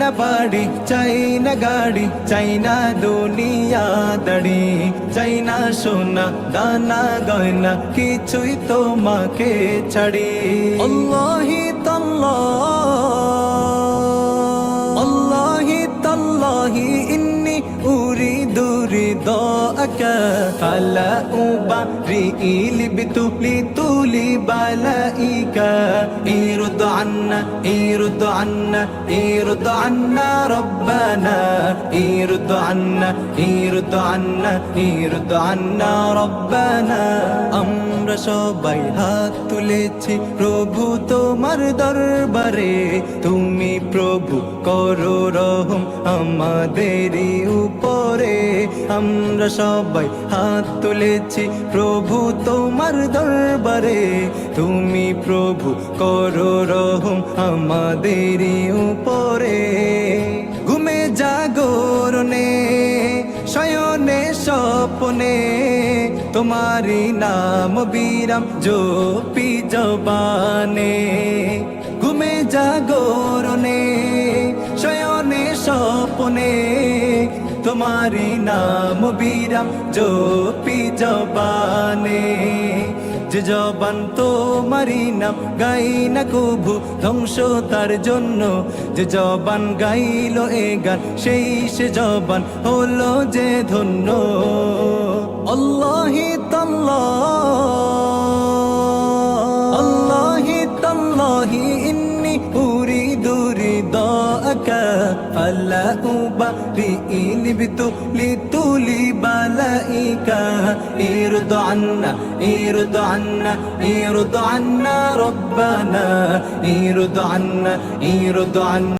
না বাড়ি চাই না গাড়ি চাই না দুনিয়া দাড়ি চাই না সোনা দানা গয়না কিছুই তোমাকে ছাড়ি আল্লাহি তাল্লাহ আল্লাহি তাল্লাহি ইন্নি উরিদু রিদাআকা ফালা উবারি লিবতুলি তুলি বালাইকা ইরদ আন্না ইরদ আন্না ইরদ আন্না রব্বানা ইরদ আন্না ইরদ আন্না ইরদ আন্না রব্বানা আমরা সবাই হাত তুলেছি প্রভু তোমার দরবারে তুমি প্রভু করো রহম আমাদেরই উপরে আমরা সবাই হাত তুলেছি প্রভু তোমার দরবারে তুমি প্রভু করো রহম আমাদেরই উপরে ঘুমে জাগরণে শয়নে স্বপ্নে তোমারি নাম বিরাম জপি জবানে ঘুমে জাগরণে শয়নে স্বপ্নে তোমারি নাম বিরাম জপি জবানে যে জবান তোমারি নাম গাই না কভু ধ্বংস তার জন্য যে জবান গাইল এ গান সেই সে জবান হলো যে ধন্য আল্লাহি তাল্লাহ আল্লাহি তাল্লাহি ইন্নি উরিদু রিদাআকা ফালা উবারি লিবতুলি তুলি বালাইকা ইরদ আন্না ইরদ আন্না ইরদ আন্না রব্বানা ইরদ আন্না ইরদ আন্না